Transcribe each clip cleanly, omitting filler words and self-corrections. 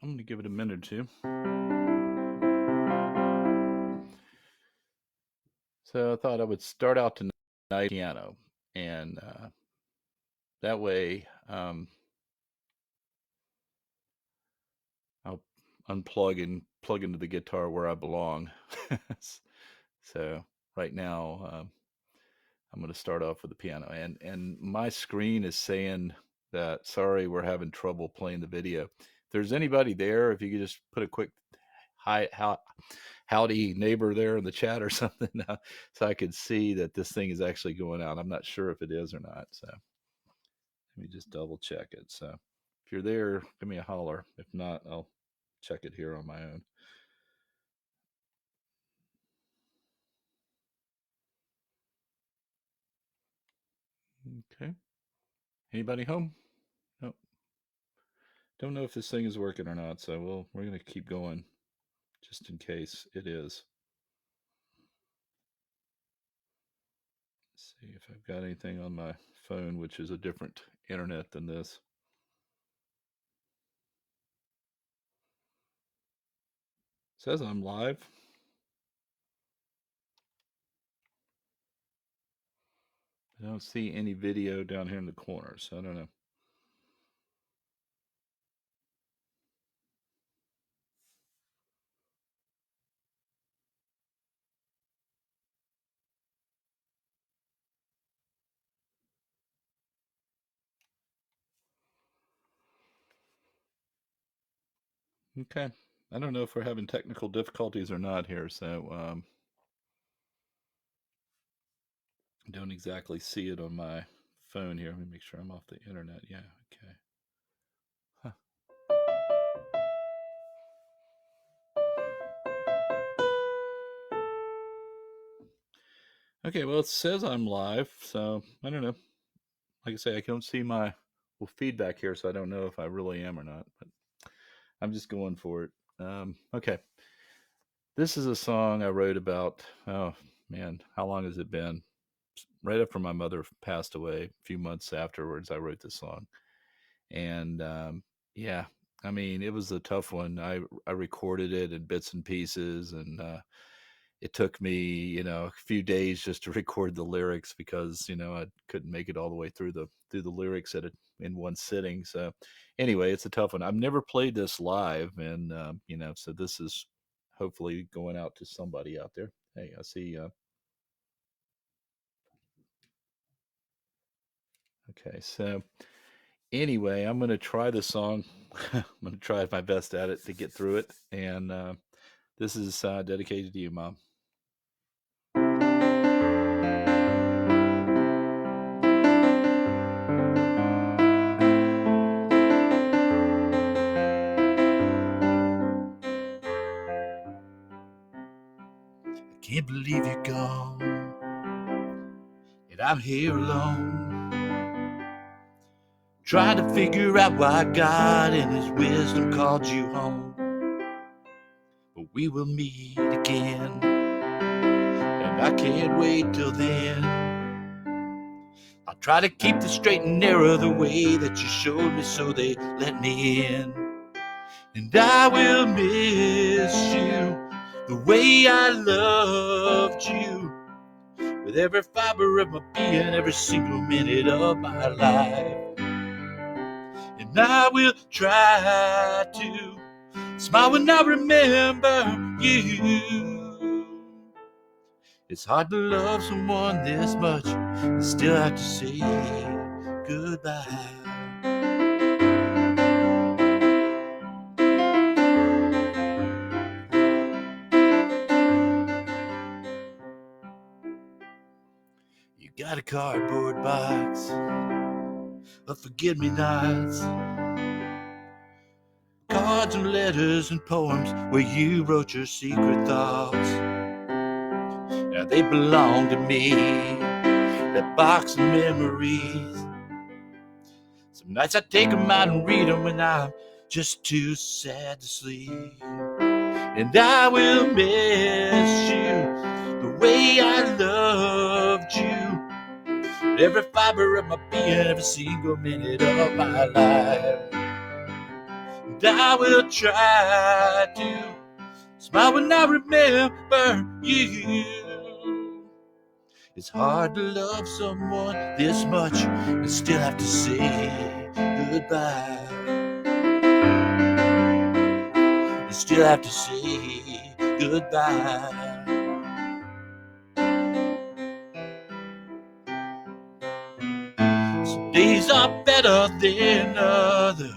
I'm going to give it a minute or two. So I thought I would start out tonight piano, and that way I'll unplug and plug into the guitar where I belong. So right now I'm going to start off with the piano, and my screen is saying that sorry we're having trouble playing the video. If there's anybody there, if you could just put a quick hi howdy neighbor there in the chat or something, so I could see that this thing is actually going out. I'm not sure if it is or not, so let me just double check it. So if you're there, give me a holler. If not, I'll check it here on my own. Okay. Anybody home? Nope. Don't know if this thing is working or not, so we're gonna keep going just in case it is. Let's see if I've got anything on my phone, which is a different internet than this. It says I'm live. I don't see any video down here in the corner, so I don't know. Okay. I don't know if we're having technical difficulties or not here, so I don't exactly see it on my phone here. Let me make sure I'm off the internet. Yeah, okay. Huh. Okay, well, it says I'm live, so I don't know. Like I say, I don't see my feedback here, so I don't know if I really am or not, but I'm just going for it. Okay. This is a song I wrote about, oh man, how long has it been? Right after my mother passed away, a few months afterwards, I wrote this song. And yeah, I mean, it was a tough one. I recorded it in bits and pieces, and it took me, a few days just to record the lyrics because I couldn't make it all the way through the lyrics in one sitting. So anyway, it's a tough one. I've never played this live, and so this is hopefully going out to somebody out there. Hey, I see. Okay, so anyway, I'm going to try this song. I'm going to try my best at it to get through it, and this is dedicated to you, Mom. I can't believe you're gone, and I'm here alone, trying to figure out why God in His wisdom called you home. But we will meet again, and I can't wait till then. I'll try to keep the straight and narrow the way that you showed me, so they let me in. And I will miss you the way I loved you, with every fiber of my being, every single minute of my life. And I will try to smile when I remember you. It's hard to love someone this much and still have to say goodbye. You got a cardboard box of forget-me-nots, cards and letters and poems where you wrote your secret thoughts. Now they belong to me, that box of memories. Some nights I take them out and read them when I'm just too sad to sleep. And I will miss you the way I loved you, every fiber of my being, every single minute of my life. and I will try to smile when I remember you. It's hard to love someone this much and still have to say goodbye. And still have to say goodbye. Some days are better than others.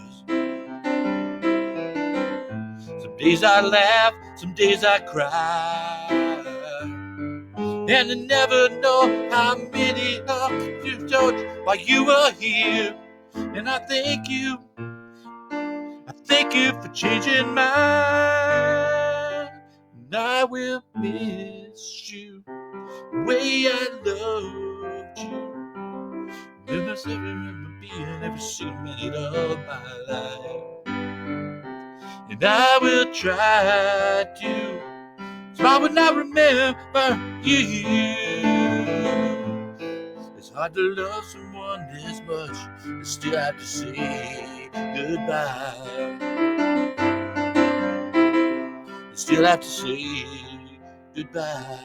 Some days I laugh, some days I cry. And I never know how many of you told while you were here. And I thank you for changing mine. And I will miss you the way I loved you. Remember being every single minute of my life. And I will try to smile when I remember you. It's hard to love someone this much and still have to say goodbye. And still have to say goodbye.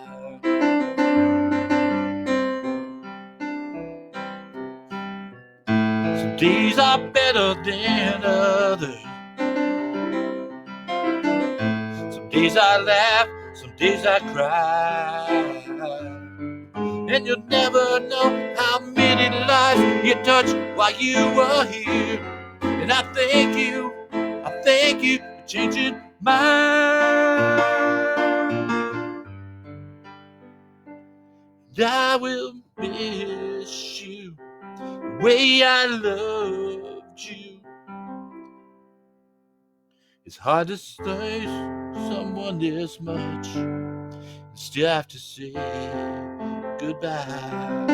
Some days are better than others. Some days I laugh, some days I cry. And you'll never know how many lives you touched while you were here. And I thank you for changing mine. And I will miss you the way I loved you. It's hard to stay someone this much and still have to say goodbye.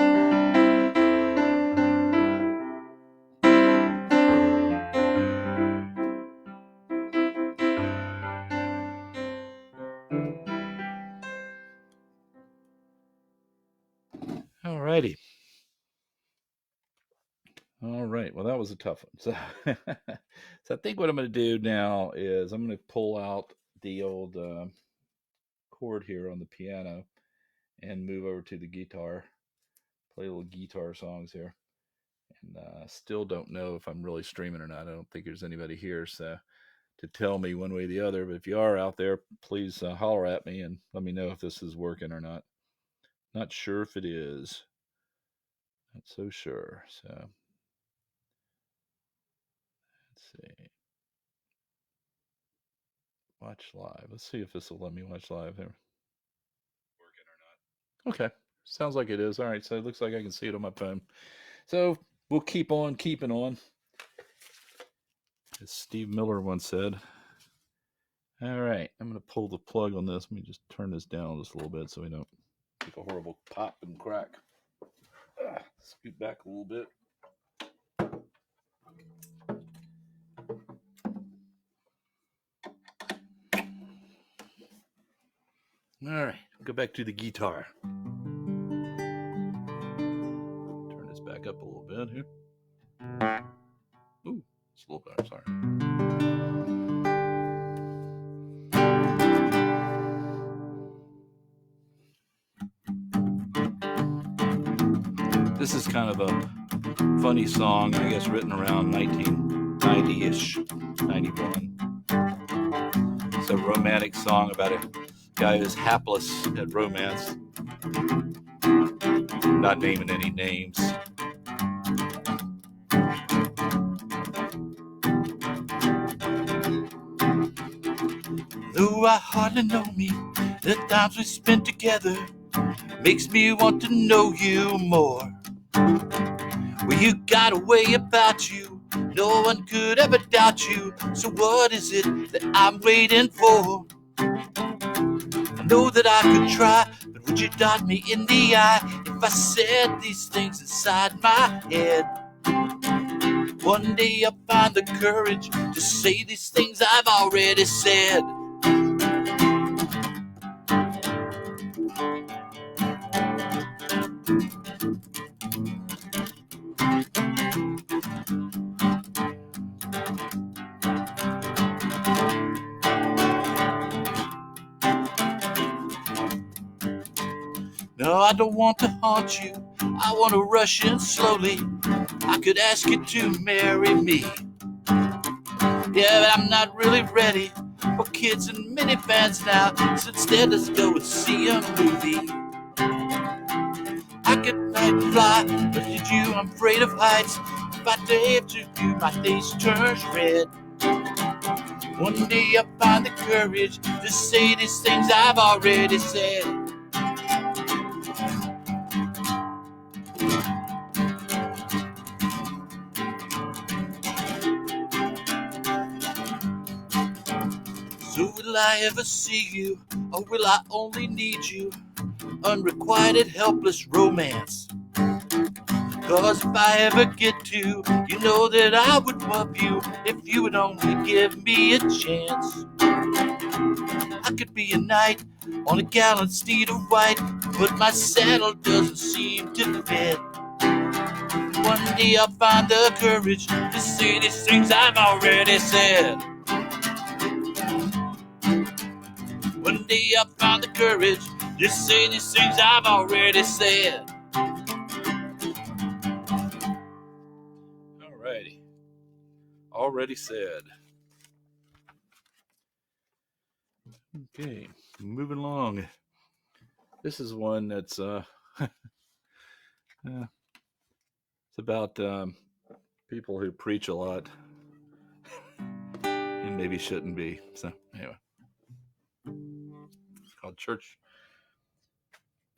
Alrighty. All right. Well, that was a tough one. So, so I think what I'm going to do now is I'm going to pull out the old chord here on the piano and move over to the guitar, play little guitar songs here. And still don't know if I'm really streaming or not. I don't think there's anybody here so to tell me one way or the other. But if you are out there, please holler at me and let me know if this is working or not. Not sure if it is. Not so sure. So let's see. Watch live. Let's see if this will let me watch live here. Working or not. Okay. Sounds like it is. All right. So it looks like I can see it on my phone. So we'll keep on keeping on. As Steve Miller once said. All right. I'm going to pull the plug on this. Let me just turn this down just a little bit so we don't make a horrible pop and crack. Scoot back a little bit. All right, go back to the guitar. Turn this back up a little bit here. Ooh, it's a little better, sorry. This is kind of a funny song, I guess, written around 1990-ish, 91. It's a romantic song about a guy who's hapless at romance. I'm not naming any names. Though I hardly know me, the times we spent together makes me want to know you more. Well, you got a way about you, no one could ever doubt you. So what is it that I'm waiting for? I know that I could try, but would you dot me in the eye if I said these things inside my head? One day I'll find the courage to say these things I've already said. No, I don't want to haunt you. I want to rush in slowly. I could ask you to marry me. Yeah, but I'm not really ready for kids and minivans now. So instead, let's go and see a movie. I could night fly, but did you? I'm afraid of heights. If I dare to you, my face turns red. One day I'll find the courage to say these things I've already said. So will I ever see you, or will I only need you? Unrequited, helpless romance. Cause if I ever get to, you know that I would love you if you would only give me a chance. I could be a knight on a gallant steed of white, but my saddle doesn't seem to fit. One day I'll find the courage to say these things I've already said. One day I'll find the courage to say these things I've already said. Alrighty. Already said. Okay, moving along. This is one that's it's about people who preach a lot and maybe shouldn't be. So anyway, it's called Church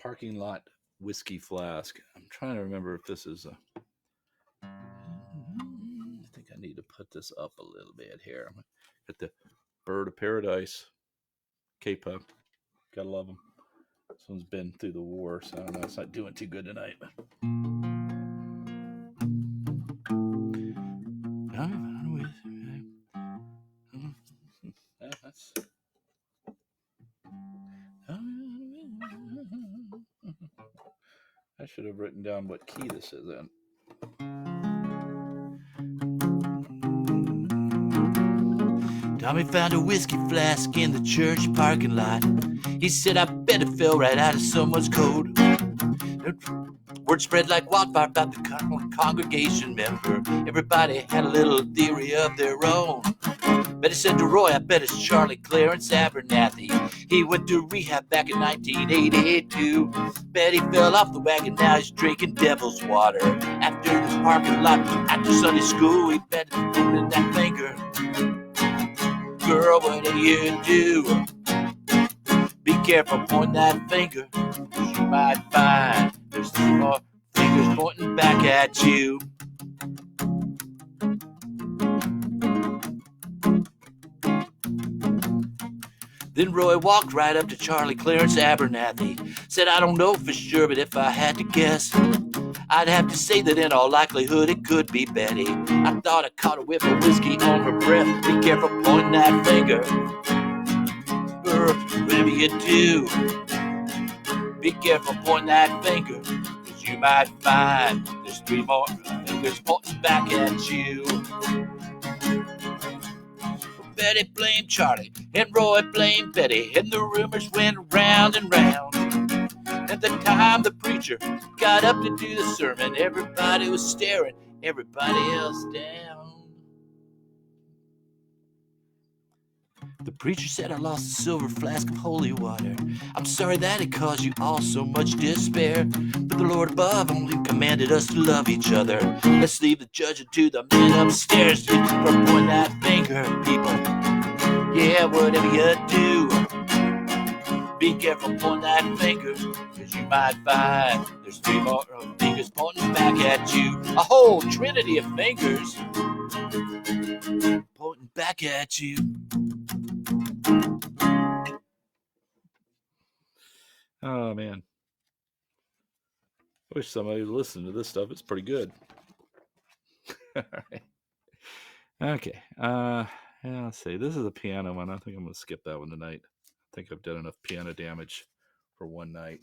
Parking Lot Whiskey Flask. I'm trying to remember if this is I think I need to put this up a little bit here. At the Bird of Paradise K-Pop. Gotta love them. This one's been through the war, so I don't know. It's not doing too good tonight. I should have written down what key this is in. Tommy found a whiskey flask in the church parking lot. He said, I bet it fell right out of someone's coat. Word spread like wildfire about the congregation member. Everybody had a little theory of their own. Betty said to Roy, I bet it's Charlie Clarence Abernathy. He went to rehab back in 1982. Betty fell off the wagon, now he's drinking devil's water. After the parking lot, after Sunday school, he bet in that finger. Girl, what do you do? Be careful, point that finger, 'cause you might find there's 3 more fingers pointing back at you. Then Roy walked right up to Charlie Clarence Abernathy. Said, I don't know for sure, but if I had to guess, I'd have to say that in all likelihood it could be Betty. I thought I caught a whiff of whiskey on her breath. Be careful pointing that finger. Whatever you do, be careful pointing that finger, 'cause you might find there's 3 more fingers pointing back at you. Betty blamed Charlie, and Roy blamed Betty, and the rumors went round and round. At the time the preacher got up to do the sermon, everybody was staring everybody else down. The preacher said, I lost a silver flask of holy water. I'm sorry that it caused you all so much despair. But the Lord above only commanded us to love each other. Let's leave the judging to the men upstairs. For point that finger, people. Yeah, whatever you do, be careful pointing that finger, 'cause you might find there's 3 more fingers pointing back at you. A whole trinity of fingers pointing back at you. Oh, man. I wish somebody would listen to this stuff. It's pretty good. All right. Okay. Yeah, let's see. This is a piano one. I think I'm going to skip that one tonight. I think I've done enough piano damage for one night.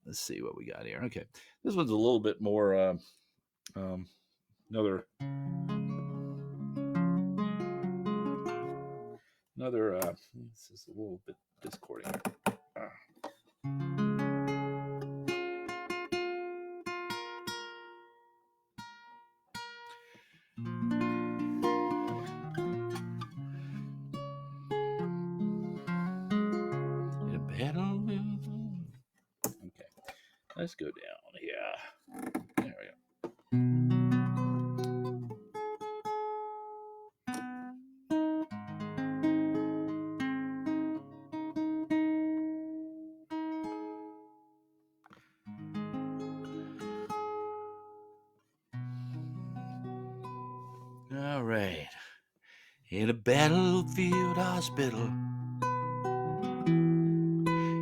Let's see what we got here. Okay. This one's a little bit more another this is a little bit discording here. Let's go down here. There we go. All right. In a battlefield hospital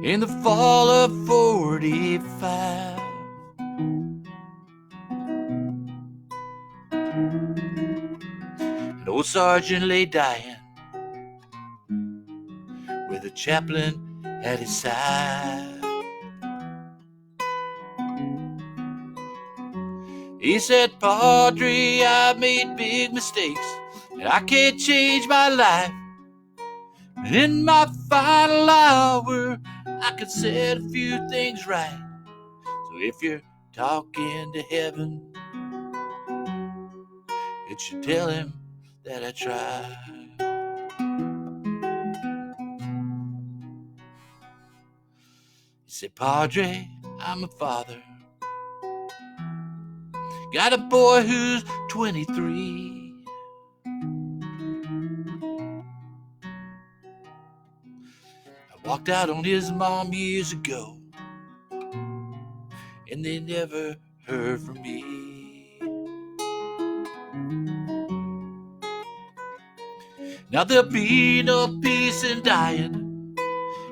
in the fall of 45, an old sergeant lay dying with a chaplain at his side. He said, Padre, I've made big mistakes and I can't change my life. But in my final hour, I could set a few things right. So if you're talking to heaven, it should tell him that I tried. He said, Padre, I'm a father. Got a boy who's 23. I walked out on his mom years ago, and they never heard from me. Now there'll be no peace in dying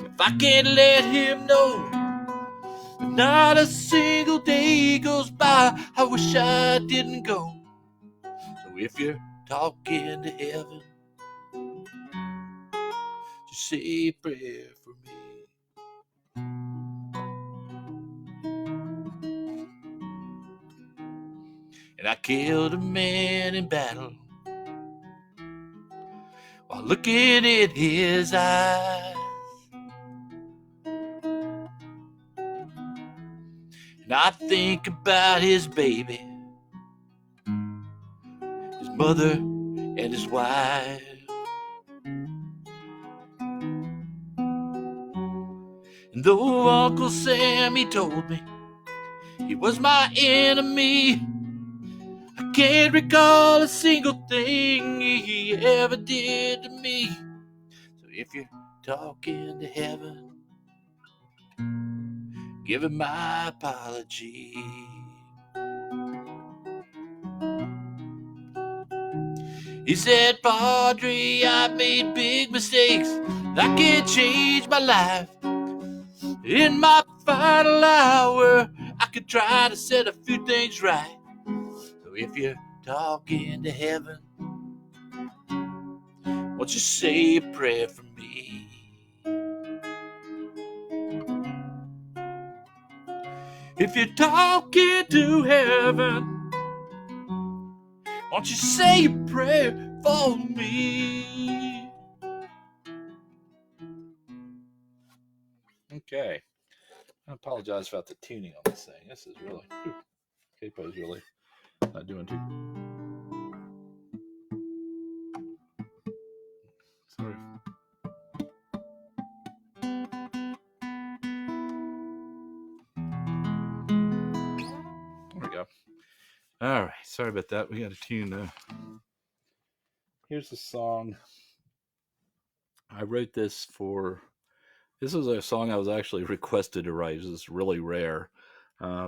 if I can't let him know. Not a single day goes by I wish I didn't go. So if you're talking to heaven, just say a prayer for me. And I killed a man in battle while looking in his eyes. And I think about his baby, his mother, and his wife. And though Uncle Sammy told me he was my enemy, I can't recall a single thing he ever did to me. So if you're talking to heaven, give him my apology. He said, Padre, I made big mistakes. I can't change my life. In my final hour, I could try to set a few things right. So if you're talking to heaven, won't you say a prayer for me? If you're talking to heaven, won't you say a prayer for me? Okay. I apologize about the tuning on this thing. This is really, capo's really not doing too. Sorry. There we go. All right. Sorry about that. We got to tune. Here's the song. I wrote this for. This was a song I was actually requested to write. This is really rare. I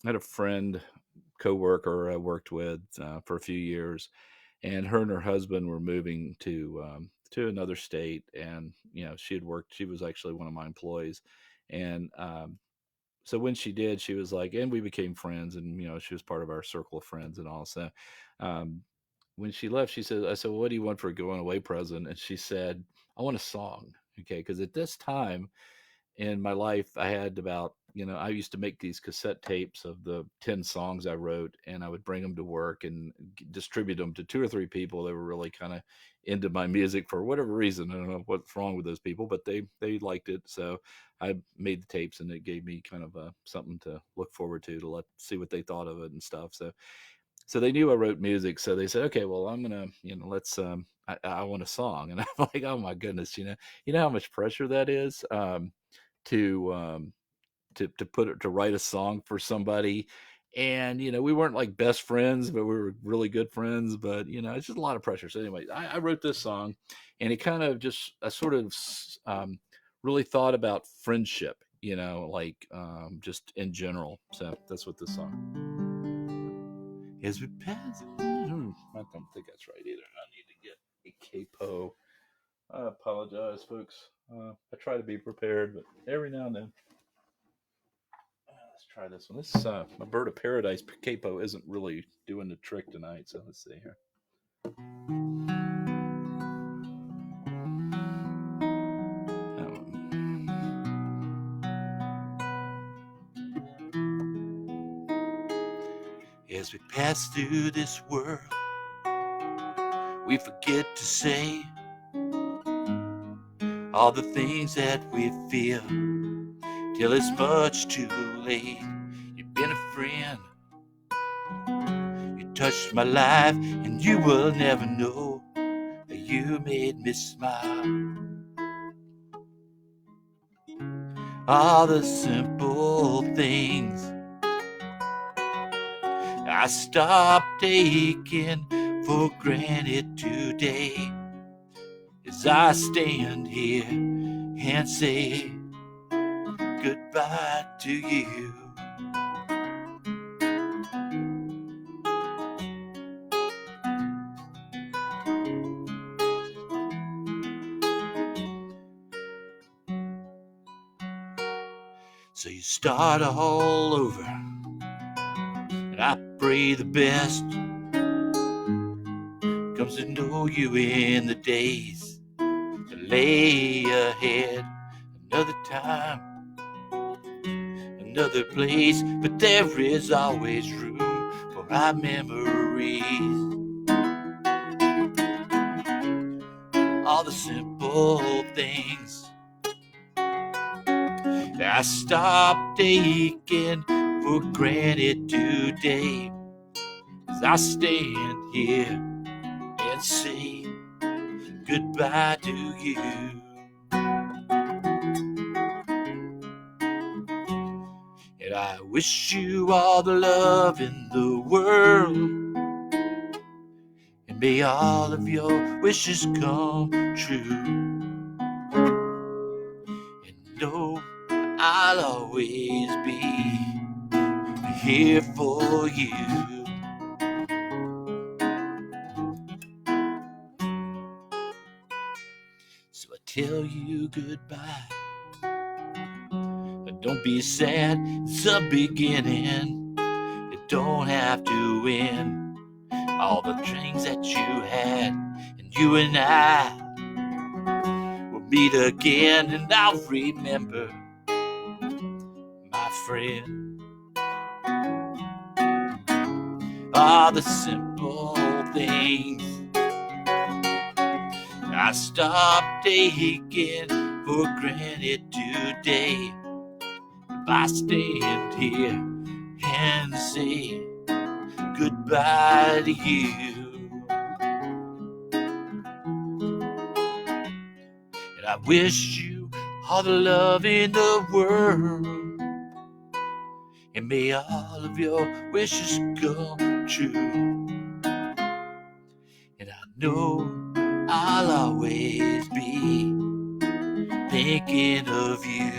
had a friend, coworker I worked with for a few years, and her and her husband were moving to another state, and she had worked. She was actually one of my employees, and so when she did, she was like, and we became friends, and she was part of our circle of friends and all. So um, when she left, she said, I said, well, what do you want for a going away present? And she said, I want a song. Okay. Because at this time in my life, I had about, I used to make these cassette tapes of the 10 songs I wrote, and I would bring them to work and distribute them to two or three people that were really kind of into my music for whatever reason. I don't know what's wrong with those people, but they liked it. So I made the tapes, and it gave me kind of something to look forward to let see what they thought of it and stuff. So they knew I wrote music, so they said, okay, well, I'm gonna, let's, I want a song. And I'm like, oh my goodness, you know how much pressure that is, to to write a song for somebody. And we weren't like best friends, but we were really good friends. But it's just a lot of pressure. So anyway, I wrote this song, and it kind of just I sort of really thought about friendship, like just in general. So that's what this song. As we pass, I don't think that's right either. I need to get a capo. I apologize, folks. I try to be prepared, but every now and then. Let's try this one. This my Bird of Paradise capo isn't really doing the trick tonight, so let's see here. As we pass through this world, we forget to say all the things that we feel till it's much too late. You've been a friend, you touched my life, and you will never know that you made me smile. All the simple things I stopped taking for granted today, as I stand here and say goodbye to you. So you start all over, and I pray the best comes to know you in the days that lay ahead. Another time, another place, but there is always room for our memories. All the simple things I stopped taking for granted today, as I stand here and say goodbye to you. And I wish you all the love in the world, and may all of your wishes come true. And know I'll always be here for you. So I tell you goodbye, but don't be sad, it's a beginning. It don't have to end. All the dreams that you had, and you and I will meet again. And I'll remember, my friend, all the simple things I stopped taking for granted today. If I stand here and say goodbye to you, and I wish you all the love in the world, and may all of your wishes come true. And I know I'll always be thinking of you.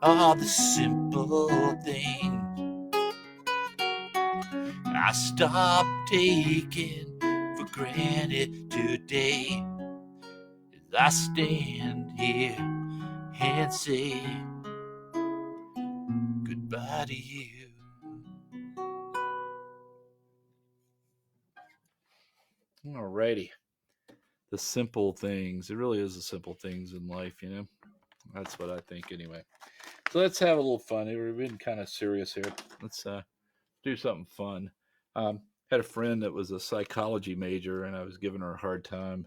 All the simple things I stopped taking for granted today, as I stand here and say goodbye to you. Alrighty. The simple things. It really is the simple things in life. That's what I think anyway. So let's have a little fun. We've been kind of serious here. Let's do something fun. Had a friend that was a psychology major, and I was giving her a hard time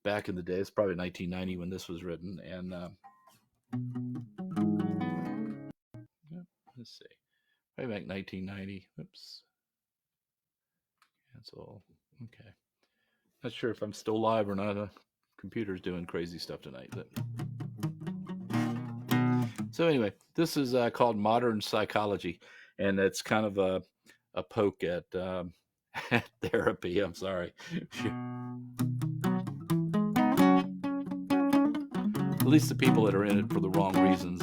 back in the day. It's probably 1990 when this was written. And let's see, probably back 1990. Oops. Cancel. Okay. Not sure if I'm still live or not. computer's doing crazy stuff tonight. So anyway, this is called Modern Psychology, and it's kind of a poke at at therapy. I'm sorry. At least the people that are in it for the wrong reasons.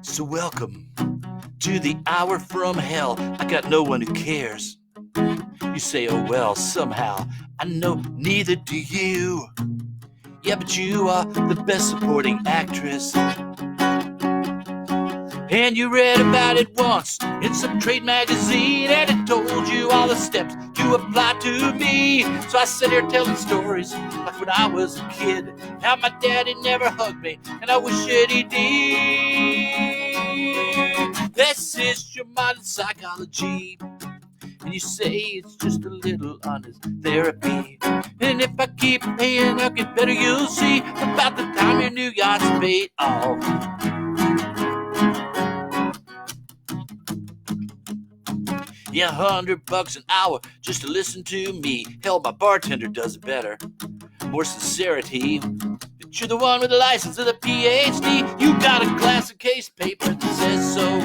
So welcome to the hour from hell. I got no one who cares. You say, oh well, somehow I know neither do you. Yeah, but you are the best supporting actress. And you read about it once in some trade magazine, and it told you all the steps to apply to me. So I sit here telling stories like when I was a kid, how my daddy never hugged me, and I wish that he did. This is your modern psychology, and you say it's just a little honest therapy. And if I keep paying, I'll get better, you'll see. About the time your new yacht's paid off. Yeah, $100 an hour just to listen to me. Hell, my bartender does it better. More sincerity. But you're the one with the license and the PhD. You got a glass of case paper that says so.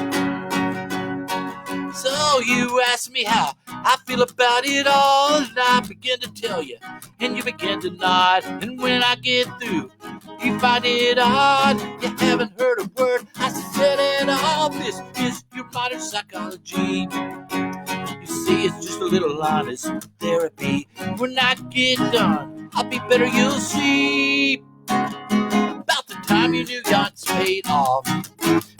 So you ask me how I feel about it all, and I begin to tell you, and you begin to nod. And when I get through, you find it odd. You haven't heard a word I said at all. This is your modern psychology. You see, it's just a little honest therapy. When I get done, I'll be better, you'll see. About the time your new yacht's paid off.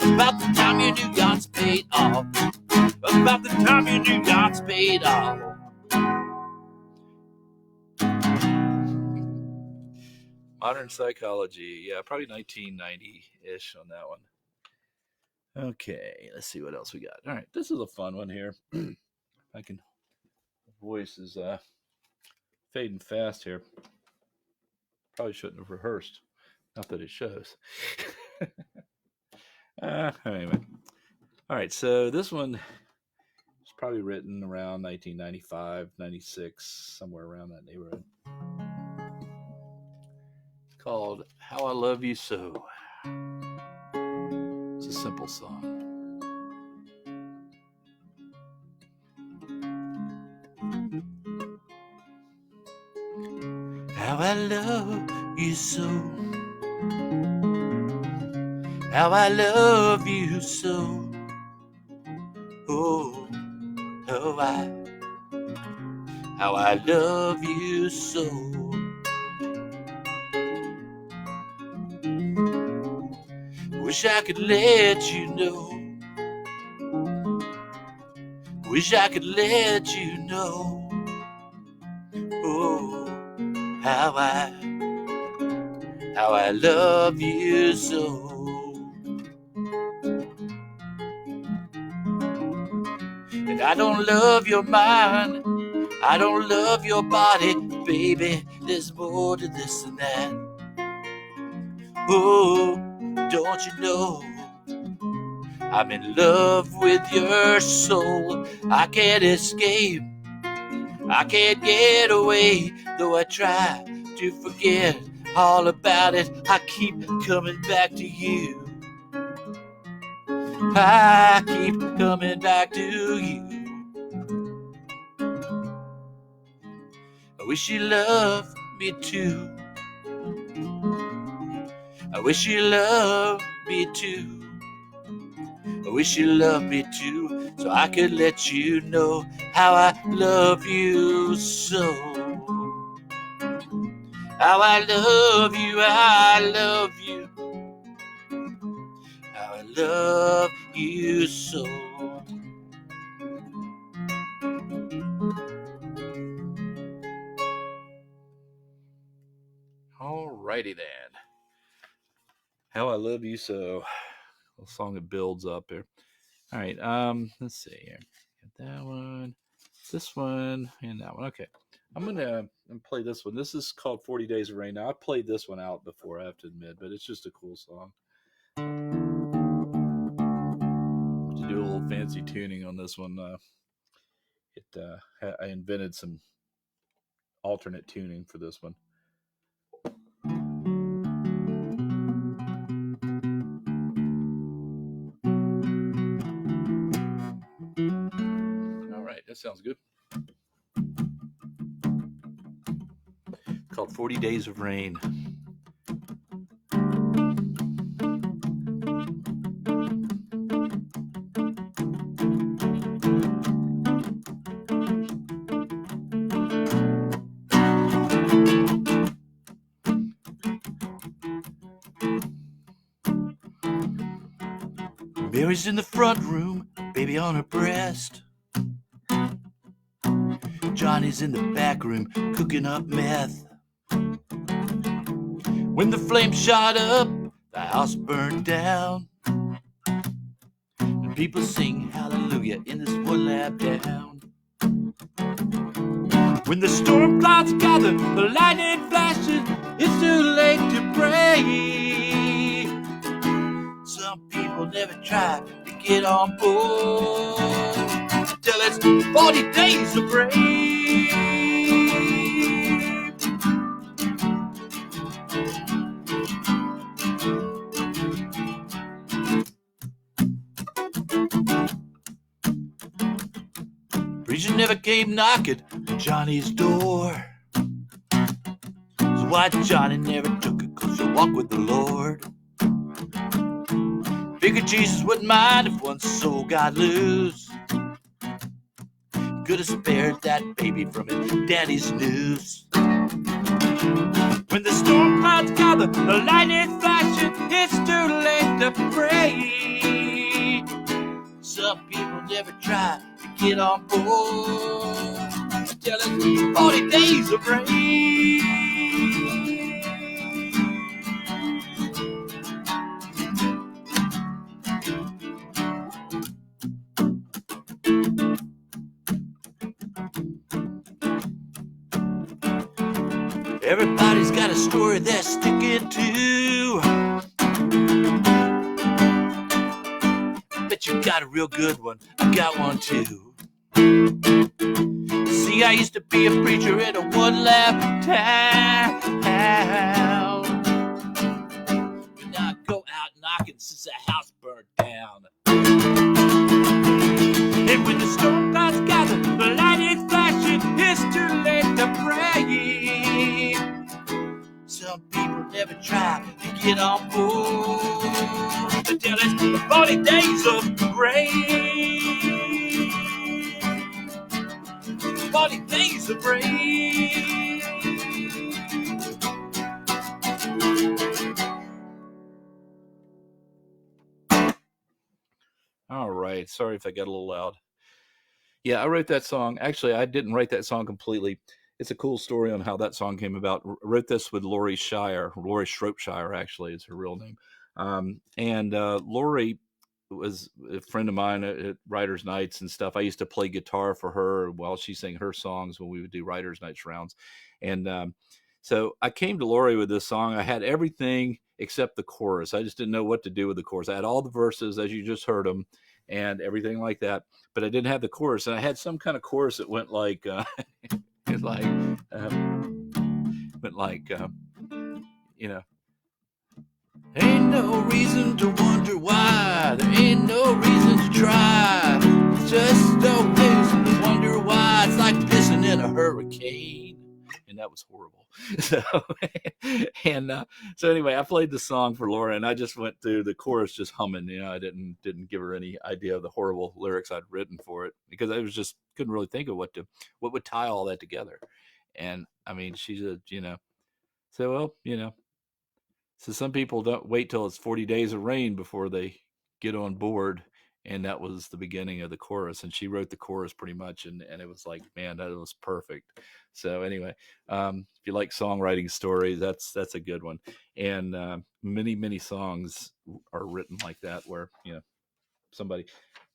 About the time your new yacht's paid off. About the time your new yacht's paid off. Modern Psychology. Yeah, probably 1990-ish on that one. Okay, let's see what else we got. All right, this is a fun one here. I can... voice is fading fast here. Probably shouldn't have rehearsed. Not that it shows. Anyway. All right, so this one was probably written around 1995, 96, somewhere around that neighborhood. It's called How I Love You So. It's a simple song. How I love you so. How I love you so. Oh, how I love you so. Wish I could let you know. Wish I could let you know. Oh, how I love you so. And I don't love your mind, I don't love your body, baby. There's more to this than that. Oh, don't you know? I'm in love with your soul. I can't escape, I can't get away, though I try to forget all about it. I keep coming back to you. I keep coming back to you. I wish you loved me too. I wish you loved me too. I wish you loved me too, so I could let you know how I love you so. How I love you, how I love you. How I love you so. Alrighty then. How I Love You So. A song that builds up here. All right, let's see here. Got that one, this one, and that one. Okay. I'm gonna play this one. This is called 40 Days of Rain. Now I've played this one out before, I have to admit, but it's just a cool song. To do a little fancy tuning on this one, I invented some alternate tuning for this one. All right, that sounds good. It's called 40 Days of Rain. Mary's in the front room, baby on her breast. Johnny's in the back room, cooking up meth. When the flames shot up, the house burned down. And people sing hallelujah in this one lab town. When the storm clouds gather, the lightning flashes, it's too late to pray. Some people never try to get on board till it's 40 days of rain. Preacher never came knocking on Johnny's door. So why Johnny never took a closer walk with the Lord? Figured Jesus wouldn't mind if one soul got loose. Could have spared that baby from his daddy's noose. When the storm clouds gather, the lightning flashing, it's too late to pray. Some people never try to get on board until it's 40 days of rain. Everybody's got a story they're sticking to. Bet you got a real good one. I got one too. See, I used to be a preacher in a one-lap town. But now I go out knocking since the house burned down. And when the storm clouds gather, the light is flashing, it's too late to pray. Some people never try to get on board until it's 40 days of rain. 40 days of rain. All right. Sorry if I got a little loud. Yeah, I wrote that song. Actually, I didn't write that song completely. It's a cool story on how that song came about. Wrote this with Lori Shire. Lori Shropshire, actually, is her real name. And Lori was a friend of mine at Writers' Nights and stuff. I used to play guitar for her while she sang her songs when we would do Writers' Nights rounds. And so I came to Lori with this song. I had everything except the chorus. I just didn't know what to do with the chorus. I had all the verses, as you just heard them, and everything like that, but I didn't have the chorus. And I had some kind of chorus that went like, it's like, you know, ain't no reason to wonder why. There ain't no reason to try. It's just no reason to wonder why. It's like pissing in a hurricane. And that was horrible. So, so anyway, I played the song for Laura, and I just went through the chorus just humming. You know, I didn't give her any idea of the horrible lyrics I'd written for it because I was just couldn't really think of what would tie all that together. And I mean, she's a so well, so some people don't wait till it's 40 days of rain before they get on board. And that was the beginning of the chorus. And she wrote the chorus pretty much. And it was like, man, that was perfect. So anyway, if you like songwriting stories, that's a good one. And many, many songs are written like that, where, somebody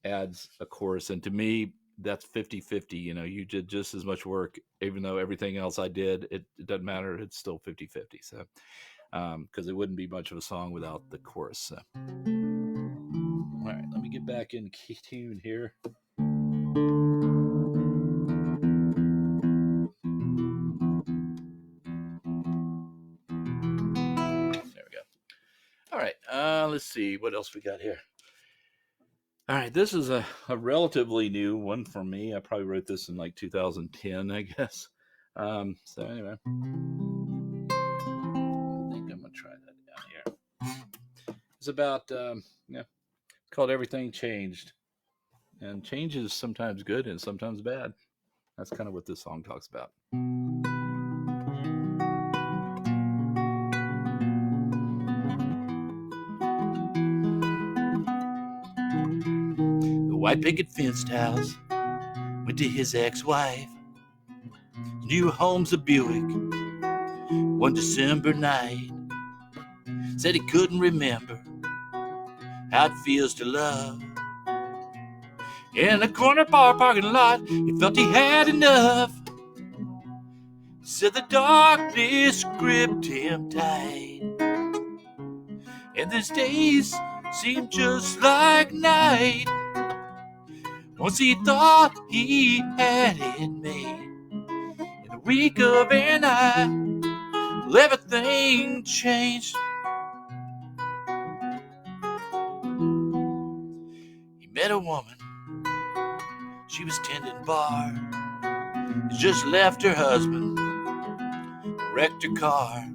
adds a chorus. And to me, that's 50-50. You did just as much work, even though everything else I did, it doesn't matter. It's still 50-50. So, because it wouldn't be much of a song without the chorus. So. All right, let me get back in key tune here. see what else we got here. All right, this is a relatively new one for me. I probably wrote this in like 2010, I guess. So anyway, I think I'm gonna try that down here. It's about it's called "Everything Changed," and change is sometimes good and sometimes bad. That's kind of what this song talks about. The white picket fenced house went to his ex-wife. New home's a Buick. One December night, said he couldn't remember how it feels to love. In a corner bar parking lot, he felt he had enough. Said the darkness gripped him tight, and his days seemed just like night. Once he thought he had it made, in a week of an eye, well, everything changed. He met a woman, she was tending bar. He just left her husband, wrecked her car.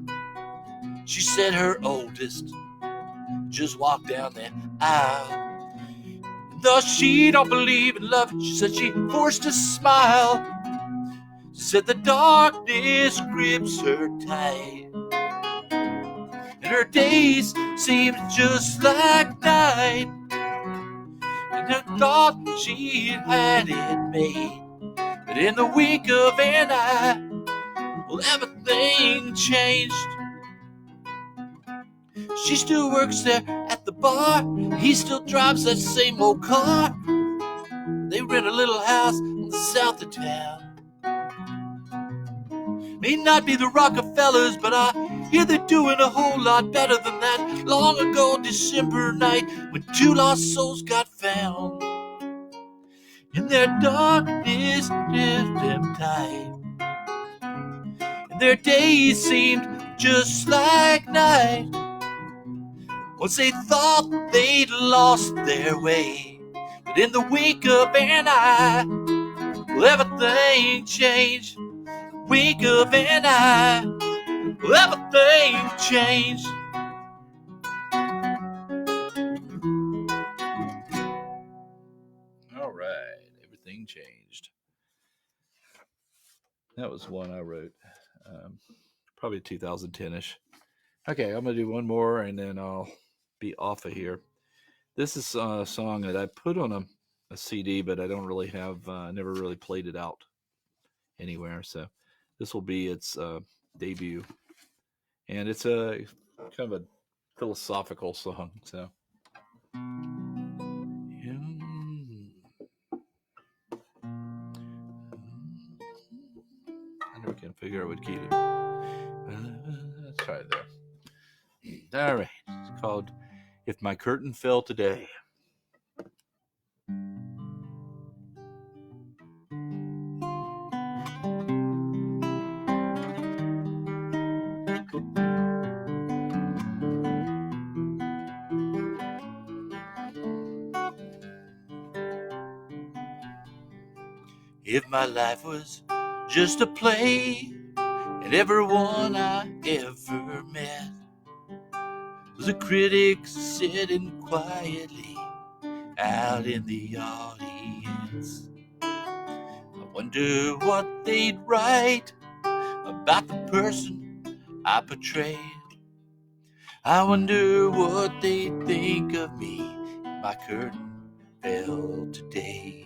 She said her oldest just walked down that aisle. Though she don't believe in love, she said she forced a smile. She said the darkness grips her tight, and her days seemed just like night. And I thought she had it made, but in the wink of an eye, well, everything changed. She still works there at the bar, he still drives that same old car. They rent a little house on the south of town. May not be the Rockefellers, but I hear they're doing a whole lot better than that long ago December night when two lost souls got found. And their darkness gripped them tight, and their days seemed just like night. Once they thought they'd lost their way, but in the wink of an eye, well, everything changed. Wink of an eye, well, everything changed. All right, everything changed. That was one I wrote, probably 2010-ish. Okay, I'm gonna do one more and then I'll be off of here. This is a song that I put on a CD, but I don't really have, never really played it out anywhere. So this will be its debut, and it's a kind of a philosophical song. So I never can figure out what key to. Let's try it there. All right, it's called "If My Curtain Fell Today." If my life was just a play, and everyone I ever met was a critic sitting quietly out in the audience, I wonder what they'd write about the person I portrayed. I wonder what they'd think of me if my curtain fell today.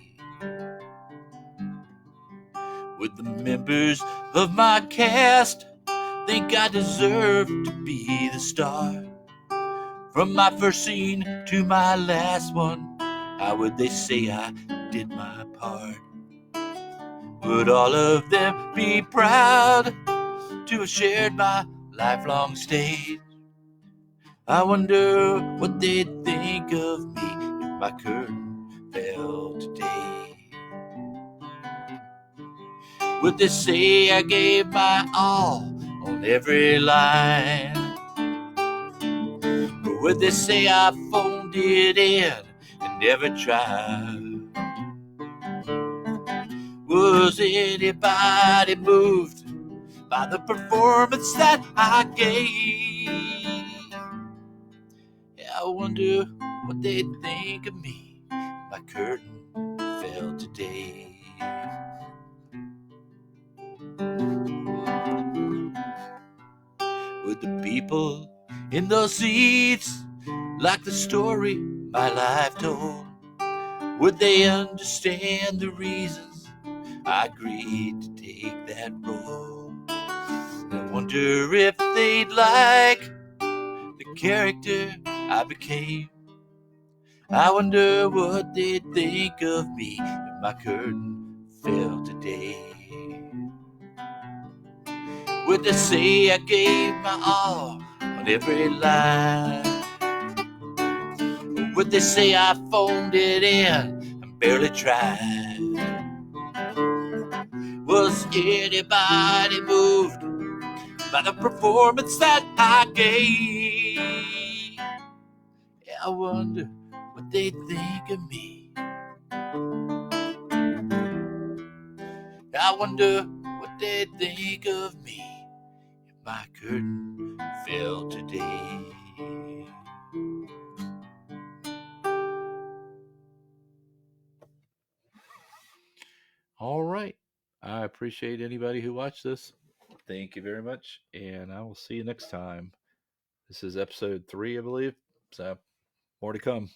Would the members of my cast think I deserve to be the star? From my first scene to my last one, how would they say I did my part? Would all of them be proud to have shared my lifelong stage? I wonder what they'd think of me if my curtain fell today. Would they say I gave my all on every line? Would they say I phoned it in and never tried? Was anybody moved by the performance that I gave? Yeah, I wonder what they'd think of me if my curtain fell today. Would the people in those seats like the story my life told? Would they understand the reasons I agreed to take that role? I wonder if they'd like the character I became. I wonder what they'd think of me if my curtain fell today. Would they say I gave my all on every line? Or would they say I phoned it in and barely tried? Was anybody moved by the performance that I gave? Yeah, I wonder what they'd think of me. I wonder what they'd think of me if my curtain fell today. All right. I appreciate anybody who watched this. Thank you very much, and I will see you next time. This is episode 3, I believe. So, more to come.